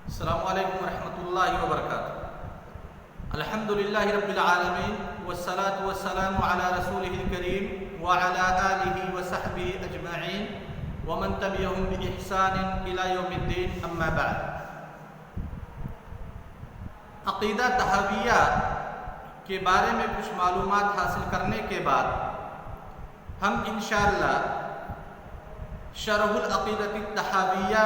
السلام علیکم ورحمۃ اللہ وبرکاتہ۔ الحمدللہ رب العالمین والصلاة والسلام علی رسولہ الکریم وعلی آلہ وصحبہ اجمعین ومن تبعہم بإحسان الی یوم الدین، اما بعد۔ عقیدہ طحاویہ کے بارے میں کچھ معلومات حاصل کرنے کے بعد ہم انشاءاللہ شرح العقیدۃ الطحاویہ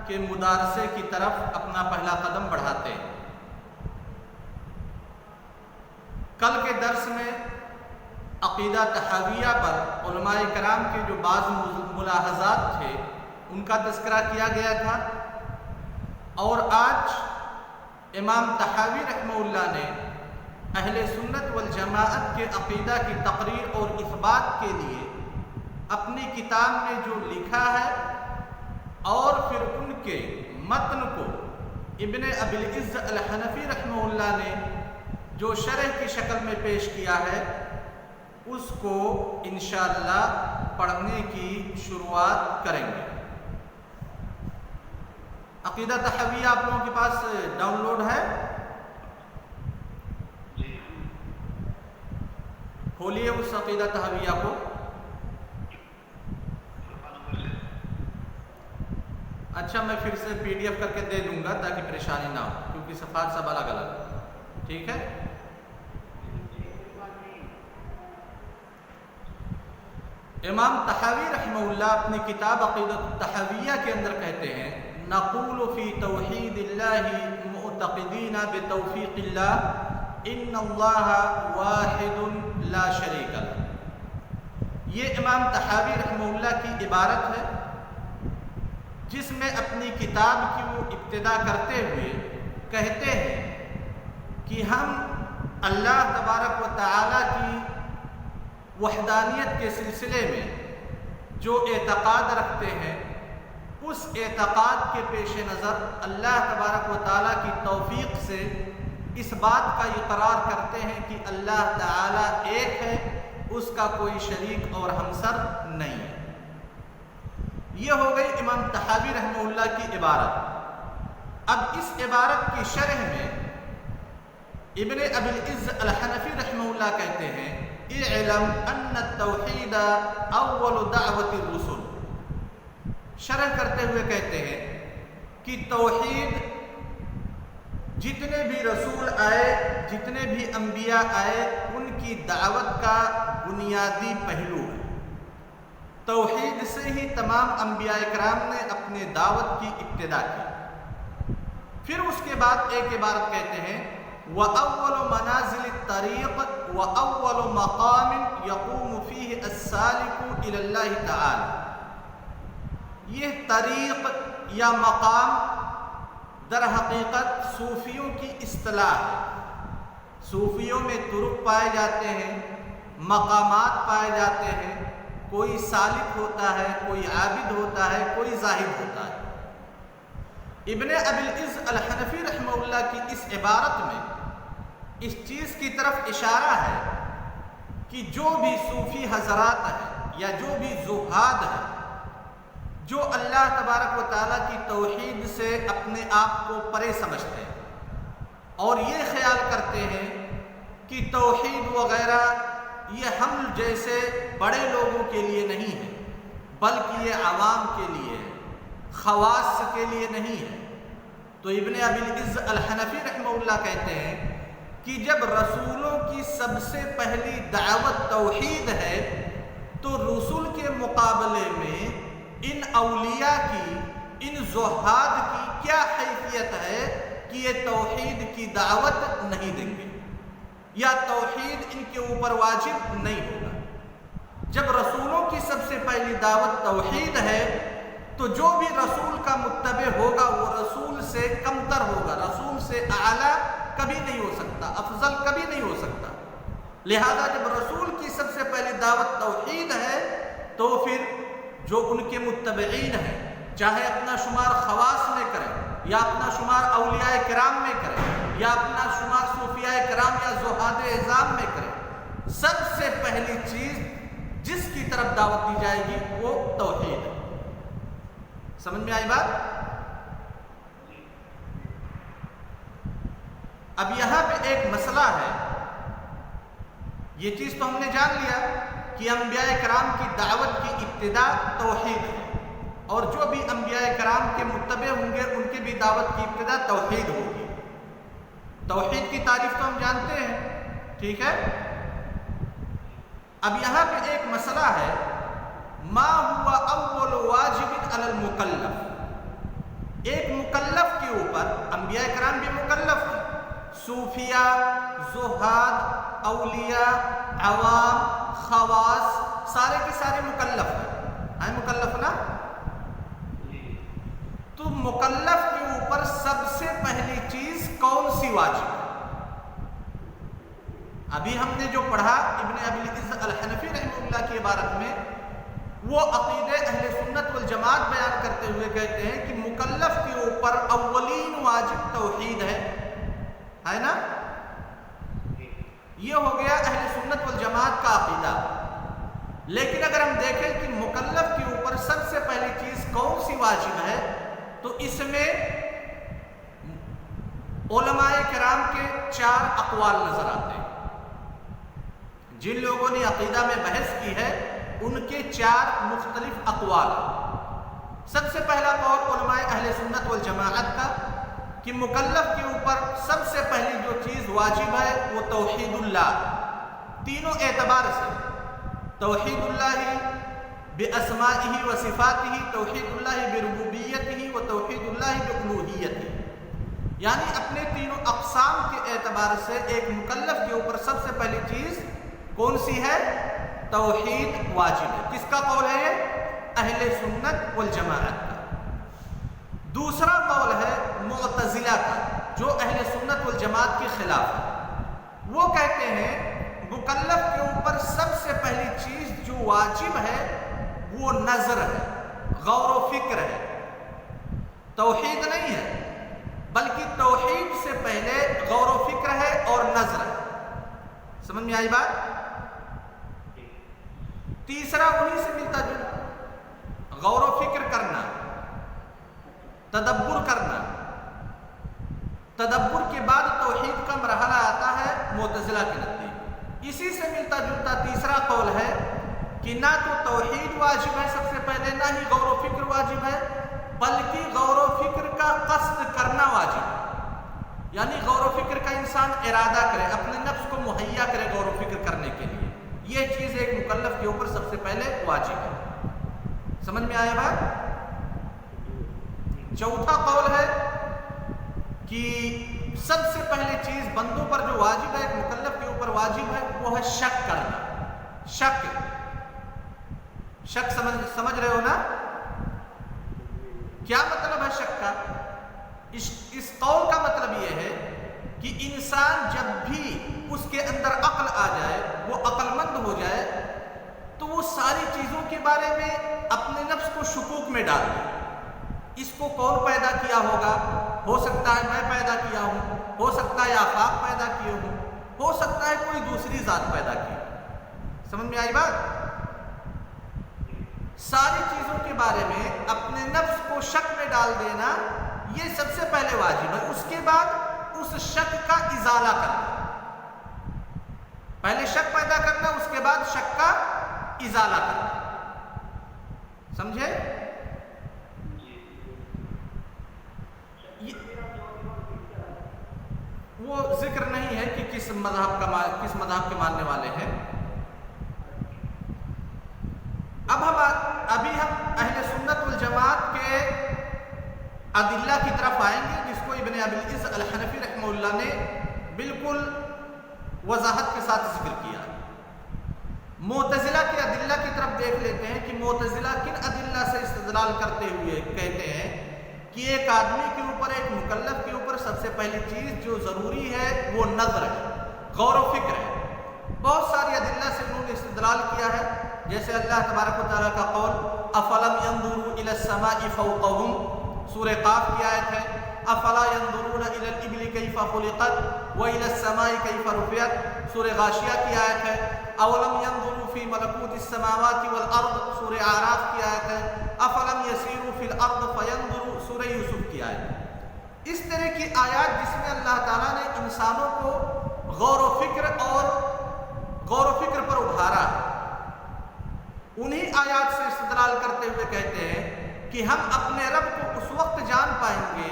کے مدارسے کی طرف اپنا پہلا قدم بڑھاتے ہیں۔ کل کے درس میں عقیدہ طحاویہ پر علماء کرام کے جو بعض ملاحظات تھے ان کا تذکرہ کیا گیا تھا، اور آج امام طحاوی رحمہ اللہ نے اہل سنت والجماعت کے عقیدہ کی تقریر اور اثبات کے لیے اپنی کتاب میں جو لکھا ہے اور پھر ان کے متن کو ابن ابی العز الحنفی رحمہ اللہ نے جو شرح کی شکل میں پیش کیا ہے اس کو انشاءاللہ پڑھنے کی شروعات کریں گے۔ عقیدہ طحاویہ آپ لوگوں کے پاس ڈاؤن لوڈ ہے؟ کھولیے اس عقیدہ طحاویہ کو۔ اچھا، میں پھر سے پی ڈی ایف کر کے دے دوں گا تاکہ پریشانی نہ ہو، کیونکہ صفحات سب الگ الگ، ٹھیک ہے؟ امام طحاوی رحمہ اللہ اپنی کتاب عقیدۃ الطحاویہ کے اندر کہتے ہیں: نقول فی توحید اللہ معتقدین بتوفیق اللہ ان اللہ واحد لا شریک لہ۔ یہ امام طحاوی رحمہ اللہ کی عبارت ہے جس میں اپنی کتاب کی وہ ابتدا کرتے ہوئے کہتے ہیں کہ ہم اللہ تبارک و تعالیٰ کی وحدانیت کے سلسلے میں جو اعتقاد رکھتے ہیں اس اعتقاد کے پیش نظر اللہ تبارک و تعالیٰ کی توفیق سے اس بات کا اقرار کرتے ہیں کہ اللہ تعالیٰ ایک ہے، اس کا کوئی شریک اور ہمسر نہیں ہے۔ یہ ہو گئی امام طحاوی رحمہ اللہ کی عبارت۔ اب اس عبارت کی شرح میں ابن ابی العز الحنفی رحمہ اللہ کہتے ہیں: اعلم ان التوحید اول دعوت الرسل۔ شرح کرتے ہوئے کہتے ہیں کہ توحید جتنے بھی رسول آئے، جتنے بھی انبیاء آئے، ان کی دعوت کا بنیادی پہلو ہے۔ توحید سے ہی تمام انبیاء کرام نے اپنے دعوت کی ابتدا کی۔ پھر اس کے بعد ایک عبارت کہتے ہیں: وَأَوَّلُ مَنَازِلِ الطَّرِيقِ وَأَوَّلُ مَقَامٍ يَقُومُ فِيهِ السَّالِكُ إِلَى اللَّهِ تَعَالَى۔ یہ طریق یا مقام در حقیقت صوفیوں کی اصطلاح ہے۔ صوفیوں میں طرق پائے جاتے ہیں، مقامات پائے جاتے ہیں، کوئی سالک ہوتا ہے، کوئی عابد ہوتا ہے، کوئی زاہد ہوتا ہے۔ ابن ابی العز الحنفی رحمہ اللہ کی اس عبارت میں اس چیز کی طرف اشارہ ہے کہ جو بھی صوفی حضرات ہیں یا جو بھی زہاد ہیں جو اللہ تبارک و تعالیٰ کی توحید سے اپنے آپ کو پرے سمجھتے ہیں اور یہ خیال کرتے ہیں کہ توحید وغیرہ یہ ہم جیسے بڑے لوگوں کے لیے نہیں ہے، بلکہ یہ عوام کے لیے ہے، خواص کے لیے نہیں ہے۔ تو ابن ابی العز الحنفی رحمہ اللہ کہتے ہیں کہ جب رسولوں کی سب سے پہلی دعوت توحید ہے تو رسول کے مقابلے میں ان اولیاء کی، ان زہاد کی کیا حیثیت ہے کہ یہ توحید کی دعوت نہیں دیں گے یا توحید ان کے اوپر واجب نہیں ہوگا۔ جب رسولوں کی سب سے پہلی دعوت توحید ہے تو جو بھی رسول کا متبع ہوگا وہ رسول سے کمتر ہوگا، رسول سے اعلیٰ کبھی نہیں ہو سکتا، افضل کبھی نہیں ہو سکتا۔ لہذا جب رسول کی سب سے پہلی دعوت توحید ہے تو پھر جو ان کے متبعین ہیں، چاہے اپنا شمار خواص میں کریں یا اپنا شمار اولیاء کرام میں کریں یا اپنا شمار صوفیاء کرام یا زہاد اعظام میں کریں، سب سے پہلی چیز جس کی طرف دعوت دی جائے گی وہ توحید ہے۔ سمجھ میں آئی بات؟ اب یہاں پہ ایک مسئلہ ہے، یہ چیز تو ہم نے جان لیا کہ انبیاء کرام کی دعوت کی ابتدا توحید ہے، اور جو بھی انبیاء کرام کے متبع ہوں گے ان کی بھی دعوت کی ابتدا توحید ہوگی۔ توحید کی تعریف تو ہم جانتے ہیں، ٹھیک ہے۔ اب یہاں پہ ایک مسئلہ ہے، ما ہوا اول واجب علی المکلف، ایک مکلف کے اوپر، انبیاء کرام بھی مکلف ہیں، صوفیاء، زہاد، اولیاء، عوام، خواص، سارے کے سارے مکلف ہیں مکلف نا؟ تو مکلف کے اوپر سب سے پہلی چیز کون سی واجب ہے؟ ابھی ہم نے جو پڑھا ابن ابی العز الحنفی رحمہ اللہ کی عبارت میں، وہ عقیدہ اہل سنت والجماعت بیان کرتے ہوئے کہتے ہیں کہ مکلف کے اوپر اولین واجب توحید ہے نا؟ یہ ہو گیا اہل سنت والجماعت کا عقیدہ۔ لیکن اگر ہم دیکھیں کہ مکلف کے اوپر سب سے پہلی چیز کون سی واجب ہے، تو اس میں علماء کرام کے 4 اقوال نظر آتے ہیں۔ جن لوگوں نے عقیدہ میں بحث کی ہے ان کے 4 مختلف اقوال۔ سب سے پہلا قول علماء اہل سنت والجماعت کا کہ مکلف کے اوپر سب سے پہلی جو چیز واجب ہے وہ توحید اللہ، تینوں اعتبار سے، توحید اللہ باسمائہ و صفاتہ، توحید اللہ بربوبیتہ و توحید اللہ بالوہیتہ، یعنی اپنے تینوں اقسام کے اعتبار سے ایک مکلف کے اوپر سب سے پہلی چیز کون سی ہے؟ توحید واجب ہے۔ کس کا قول ہے یہ؟ اہل سنت والجماعت کا۔ دوسرا قول ہے معتزلہ کا، جو اہل سنت والجماعت کے خلاف ہے۔ وہ کہتے ہیں مکلف کے اوپر سب سے پہلی چیز جو واجب ہے وہ نظر ہے، غور و فکر ہے، توحید نہیں ہے، بلکہ توحید سے پہلے غور و فکر ہے اور نظر ہے۔ سمجھ میں آئی بات؟ تیسرا انہی سے ملتا جلتا، غور و فکر کرنا، تدبر کرنا۔ تدبر کے بعد توحید کا مرحلہ آتا ہے معتزلہ کے نزدیک۔ اسی سے ملتا جلتا تیسرا قول ہے کہ نہ تو توحید واجب ہے سب سے پہلے، نہ ہی غور و فکر واجب ہے، بلکہ غور و فکر کا قصد کرنا واجب ہے، یعنی غور و فکر کا انسان ارادہ کرے، اپنے نفس کو مہیا کرے غور و فکر کرنے کے لیے، یہ چیز ایک مکلف کے اوپر سب سے پہلے واجب ہے۔ سمجھ میں آیا بات؟ چوتھا قول ہے کہ سب سے پہلے چیز بندوں پر جو واجب ہے، ایک مکلف کے اوپر واجب ہے، وہ ہے شک کرنا۔ شک سمجھ رہے ہو نا؟ کیا مطلب ہے شک کا؟ اس قول کا مطلب یہ ہے کہ انسان جب بھی اس کے اندر عقل آ جائے، وہ عقل مند ہو جائے، تو وہ ساری چیزوں کے بارے میں اپنے نفس کو شکوک میں ڈال دے۔ اس کو کون پیدا کیا ہوگا؟ ہو سکتا ہے میں پیدا کیا ہوں، ہو سکتا ہے آفاق پیدا کیے ہوں، ہو سکتا ہے کوئی دوسری ذات پیدا کی۔ سمجھ میں آئی بات؟ ساری چیزوں کے بارے میں اپنے نفس کو شک میں ڈال دینا یہ سب سے پہلے واجب ہے۔ اس کے بعد اس شک کا ازالہ کرنا، پہلے شک پیدا کرنا، اس کے بعد شک کا ازالہ کرنا۔ سمجھے؟ وہ ذکر نہیں ہے کہ کس مذہب کے ماننے والے ہیں۔ ابھی ہم اہل سنت والجماعت کے ادلہ کی طرف آئیں گے، جس کو ابن ابی العز الحنفی رحمہ اللہ نے بالکل وضاحت کے ساتھ ذکر کیا۔ معتزلہ کے ادلہ کی طرف دیکھ لیتے ہیں کہ معتزلہ کن ادلہ سے استدلال کرتے ہوئے کہتے ہیں کہ ایک آدمی کے اوپر، ایک مکلف کے اوپر سب سے پہلی چیز جو ضروری ہے وہ نظر ہے، غور و فکر ہے۔ بہت ساری ادلہ سے انہوں نے استدلال کیا ہے، جیسے اللہ تبارک و تعالیٰ کا قول افلم ينظروا الى السماء فوقهم، سورہ قاف کی آیت ہے، افلا ينظرون الى الابل كيف خلقت والى السماء كيف رفعت، سورہ غاشیہ کی آیت ہے، اولم ينظروا في ملكوت السماوات والارض، سورہ اعراف کی آیت ہے، افلم يسيروا في الارض فينظروا، سورہ یوسف کی آیت۔ اس طرح کی آیات جس میں اللہ تعالیٰ نے انسانوں کو غور و فکر پر ابھارا، انہی آیات سے استدلال کرتے ہوئے کہتے ہیں کہ ہم اپنے رب کو اس وقت جان پائیں گے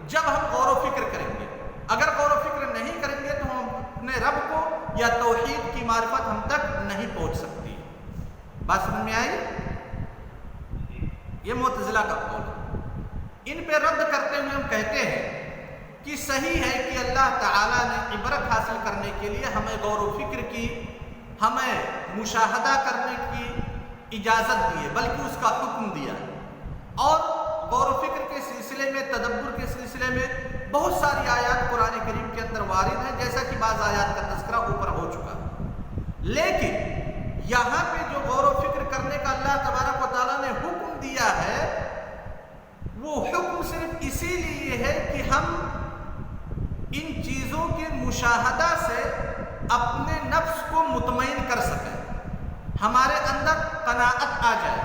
جب ہم غور و فکر کریں گے۔ اگر غور و فکر نہیں کریں گے تو ہم اپنے رب کو یا توحید کی معرفت ہم تک نہیں پہنچ سکتی۔ بات سمجھ میں آئی؟ یہ معتزلہ کا قول ہے۔ ان پہ رد کرتے ہوئے ہم کہتے ہیں کہ صحیح ہے کہ اللہ تعالیٰ نے عبرت حاصل کرنے کے لیے ہمیں غور و فکر کی، ہمیں مشاہدہ کرنے کی اجازت دی ہے، بلکہ اس کا حکم دیا ہے۔ اور غور و فکر کے سلسلے میں، تدبر کے سلسلے میں بہت ساری آیات قرآن کریم کے اندر وارد ہیں، جیسا کہ بعض آیات کا تذکرہ اوپر ہو چکا ہے۔ لیکن یہاں پہ جو غور و فکر کرنے کا اللہ تبارک و تعالیٰ نے حکم دیا ہے، وہ حکم صرف اسی لیے ہے کہ ہم ان چیزوں کے مشاہدہ سے اپنے نفس کو مطمئن کر سکیں، ہمارے اندر قناعت آ جائے،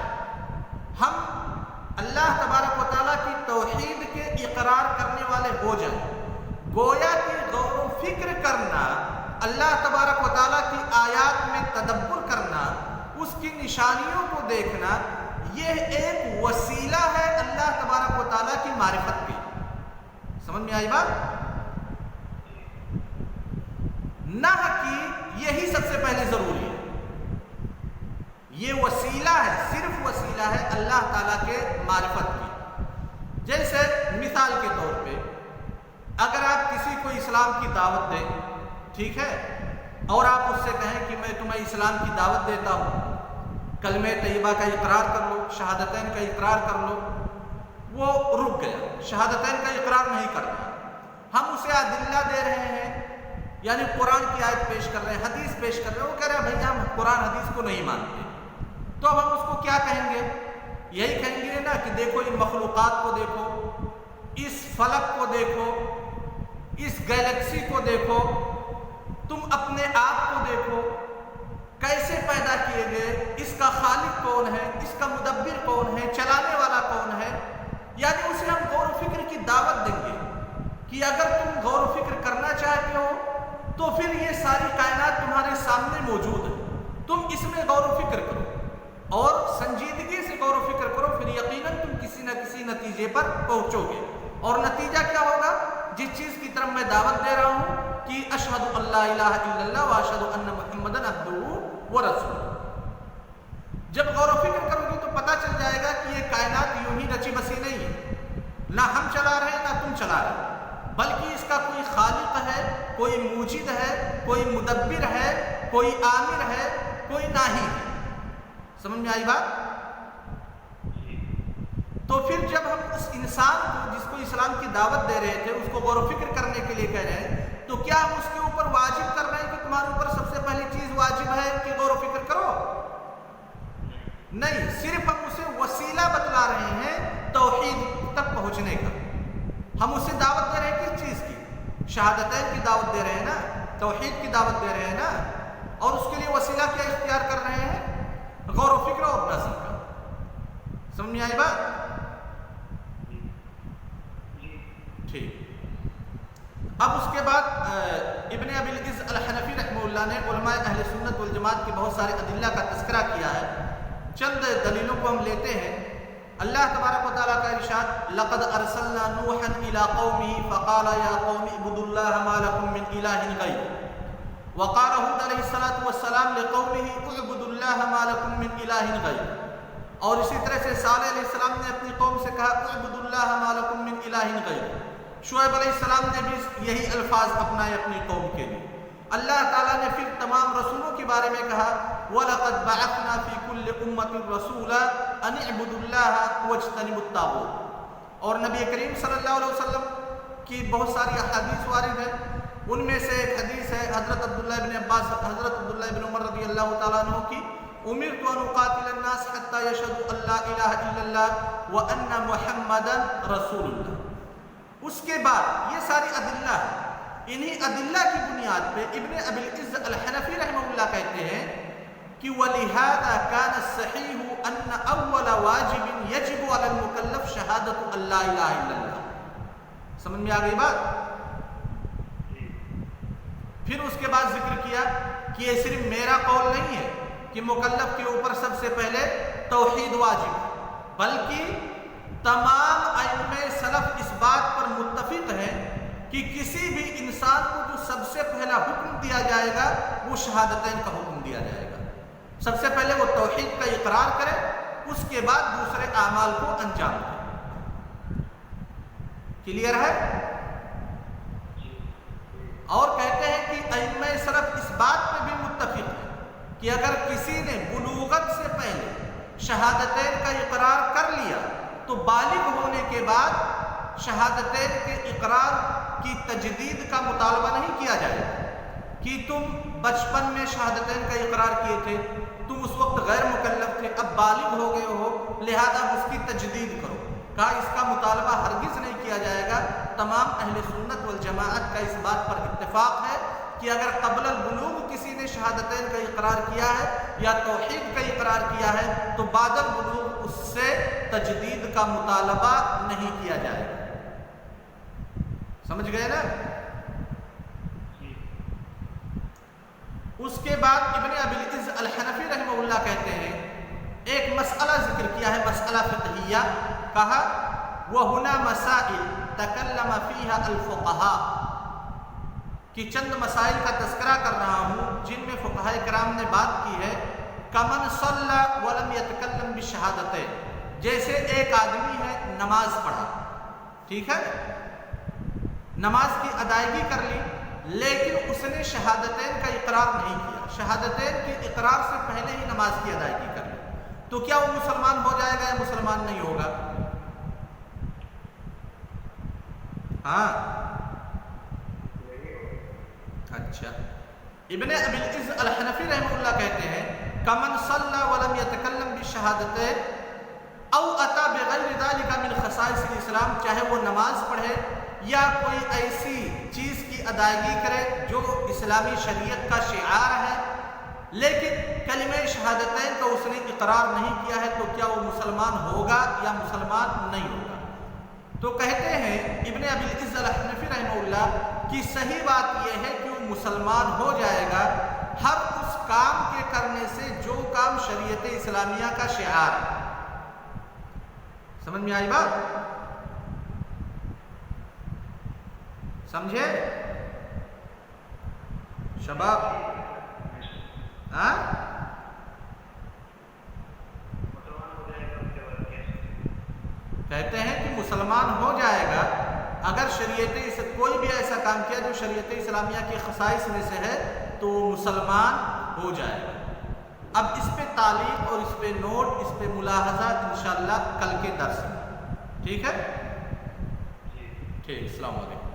ہم اللہ تبارک و تعالیٰ کی توحید کے اقرار کرنے والے ہو جائیں۔ گویا کہ غور و فکر کرنا، اللہ تبارک و تعالیٰ کی آیات میں تدبر کرنا، اس کی نشانیوں کو دیکھنا، یہ ایک وسیلہ ہے اللہ تبارک و تعالیٰ کی معرفت کی۔ سمجھ میں آئی بات؟ نہ کہ یہی سب سے پہلے ضروری ہے، یہ وسیلہ ہے، صرف وسیلہ ہے اللہ تعالیٰ کے معرفت کی۔ جیسے مثال کے طور پہ اگر آپ کسی کو اسلام کی دعوت دیں، ٹھیک ہے، اور آپ اس سے کہیں کہ میں تمہیں اسلام کی دعوت دیتا ہوں، کلمہ طیبہ کا اقرار کر لو، شہادتین کا اقرار کر لو، وہ رک گیا، شہادتین کا اقرار نہیں کر رہا، ہم اسے ادلہ دے رہے ہیں، یعنی قرآن کی آیت پیش کر رہے ہیں، حدیث پیش کر رہے ہیں، وہ کہہ رہے ہیں بھائی ہم قرآن حدیث کو نہیں مانتے، تو اب ہم اس کو کیا کہیں گے؟ یہی کہیں گے نا کہ دیکھو ان مخلوقات کو دیکھو، اس فلک کو دیکھو، اس گیلیکسی کو دیکھو، تم اپنے آپ کو دیکھو، کیسے پیدا کیے گئے، اس کا خالق کون ہے، اس کا مدبر کون ہے، چلانے والا کون ہے۔ یعنی اسے ہم غور و فکر کی دعوت دیں گے کہ اگر تم غور و فکر کرنا چاہتے ہو تو پھر یہ ساری کائنات تمہارے سامنے موجود ہے، تم اس میں غور و فکر کرو اور سنجیدگی سے غور و فکر کرو، پھر یقیناً تم کسی نہ کسی نتیجے پر پہنچو گے۔ اور نتیجہ کیا ہوگا؟ جس چیز کی طرف میں دعوت دے رہا ہوں کہ اشہد ان لا الہ الا اللہ و اشہد ان محمدًا عبدہ و رسولہ۔ جب غور و فکر کرو گے تو پتہ چل جائے گا کہ یہ کائنات یوں ہی رچی بسی نہیں ہے، نہ ہم چلا رہے ہیں نہ تم چلا رہے ہیں، بلکہ اس کا کوئی خالق ہے، کوئی موجد ہے، کوئی مدبر ہے، کوئی آمر ہے، کوئی ناہی ہے۔ سمجھ میں آئی بات؟ تو پھر جب ہم اس انسان کو جس کو اسلام کی دعوت دے رہے تھے اس کو غور و فکر کرنے کے لیے کہہ رہے ہیں، تو کیا ہم اس کے اوپر واجب کر رہے ہیں کہ تمہارے اوپر سب سے پہلی چیز واجب ہے کہ غور و فکر کرو؟ نہیں، صرف ہم اسے وسیلہ بتلا رہے ہیں توحید تک پہنچنے کا۔ ہم اسے دعوت دے رہے ہیں کس چیز کی؟ شہادتین کی دعوت دے رہے ہیں نا، توحید کی دعوت دے رہے ہیں نا، اور اس کے لیے وسیلہ کیا اختیار کر رہے ہیں؟ غور و فکر اور نظر کا۔ سمجھ میں آئی بات؟ ٹھیک۔ اب اس کے بعد ابن ابی العز الحنفی رحمہ اللہ نے علماء اہل سنت والجماعت کے بہت سارے ادلہ کا تذکرہ کیا ہے، چند دلیلوں کو ہم لیتے ہیں۔ اللہ تبارک و تعالیٰ کا ارشاد لقد ارسلنا نوحا الى قومه فقال يا قوم اعبدوا الله ما لكم من اله غيره وقال هود علیہ الصلوۃ والسلام لقومه اعبدوا الله ما لكم من اله غيره، اور اسی طرح سے صالح علیہ السلام نے اپنی قوم سے کہا اعبدوا الله ما لكم من اله غيره، شعیب علیہ السلام نے بھی یہی الفاظ اپنائے اپنی قوم کے لیے۔ اللہ تعالیٰ نے پھر تمام رسولوں کے بارے میں کہا وَلَقَدْ بَعَثْنَا فِي كُلِّ أُمَّةٍ رَسُولًا أَنِ اعْبُدُوا اللَّهَ وَاجْتَنِبُوا الطَّاغُوتَ، اور نبی کریم صلی اللہ علیہ وسلم کی بہت ساری احادیث وارد ہیں، ان میں سے ایک حدیث ہے حضرت عبداللہ بن عباس، حضرت عبداللہ بن عمر رضی اللہ تعالیٰ عنہ کی، أُمِرْتُ أَنْ أُقَاتِلَ النَّاسَ حَتَّى يَشْهَدُوا أَن لَّا إِلَٰهَ إِلَّا اللَّهُ وَأَنَّ مُحَمَّدًا رَسُولُ اللَّهِ۔ اس کے بعد یہ ساری ادلہ ہے، انہی ادلہ کی بنیاد پہ ابن ابی العز الحنفی رحمہ اللہ کہتے ہیں کہ وَلِهَذَا كَانَ الصَّحِيحُ أَنَّ أَوَّلَ وَاجِبٍ يَجِبُ عَلَى الْمُكَلَّفِ شَهَادَةُ أَن لَّا إِلَٰهَ إِلَّا اللَّهُ۔ سمجھ میں آ گئی بات؟ پھر اس کے بعد ذکر کیا کہ یہ صرف میرا قول نہیں ہے کہ مکلف کے اوپر سب سے پہلے توحید واجب ہے، بلکہ تمام ائمہ سلف اس بات پر متفق ہیں کہ کسی بھی انسان کو جو سب سے پہلا حکم دیا جائے گا وہ شہادتین کا حکم دیا جائے گا۔ سب سے پہلے وہ توحید کا اقرار کرے، اس کے بعد دوسرے اعمال کو انجام دے۔ کلیئر ہے؟ اور کہتے ہیں کہ ائمہ سلف اس بات پہ بھی متفق ہیں کہ اگر کسی نے بلوغت سے پہلے شہادتین کا اقرار کر لیا تو بالغ ہونے کے بعد شہادتین کے اقرار کی تجدید کا مطالبہ نہیں کیا جائے کہ تم بچپن میں شہادتین کا اقرار کیے تھے، تم اس وقت غیر مکلف تھے، اب بالغ ہو گئے ہو لہذا اس کی تجدید کرو۔ کہا اس کا مطالبہ ہرگز نہیں کیا جائے گا۔ تمام اہل سنت والجماعت کا اس بات پر اتفاق ہے کہ اگر قبل البلوغ کسی نے شہادتین کا اقرار کیا ہے یا توحید کا اقرار کیا ہے تو بعد البلوغ اس سے تجدید کا مطالبہ نہیں کیا جائے گا۔ سمجھ گئے نا؟ اس کے بعد ابن ابی العز الحنفی رحمہ اللہ کہتے ہیں، ایک مسئلہ ذکر کیا ہے، مسئلہ فقہیہ، کہا وَهُنَا مَسَائِلْ تَكَلَّمَ فِيهَا الْفُقَهَاءُ، کہ چند مسائل کا تذکرہ کر رہا ہوں جن میں فقہاء کرام نے بات کی ہے۔ کمن صلی ولم یتکلم بالشہادتین، جیسے ایک آدمی ہے نماز پڑھا، ٹھیک ہے، نماز کی ادائیگی کر لی لیکن اس نے شہادتین کا اقرار نہیں کیا، شہادتین کے اقرار سے پہلے ہی نماز کی ادائیگی کر لی، تو کیا وہ مسلمان ہو جائے گا یا مسلمان نہیں ہوگا؟ ہاں اچھا، ابن ابی العز الحنفی رحمہ اللہ کہتے ہیں کمن صلی ولم یتکلم بالشہادتین او اتی بغیر ذلک من خصائص الاسلام، چاہے وہ نماز پڑھے یا کوئی ایسی چیز کی ادائیگی کرے جو اسلامی شریعت کا شعار ہے لیکن کلمہ شہادتین کا اس نے اقرار نہیں کیا ہے، تو کیا وہ مسلمان ہوگا یا مسلمان نہیں ہوگا؟ تو کہتے ہیں ابن ابی العز الحنفی رحمہ اللہ کی صحیح بات یہ ہے کہ وہ مسلمان ہو جائے گا ہر اس کام کے کرنے سے جو کام شریعت اسلامیہ کا شعار ہے۔ سمجھ میں آئی بات؟ سمجھے شباب؟ ہاں کہتے ہیں کہ مسلمان ہو جائے گا اگر کوئی بھی ایسا کام کیا جو شریعت اسلامیہ کے خصائص میں سے ہے تو وہ مسلمان ہو جائے گا۔ اب اس پہ تعلیق اور اس پہ نوٹ، اس پہ ملاحظہ انشاءاللہ کل کے درس میں، ٹھیک ہے؟ ٹھیک، السلام علیکم۔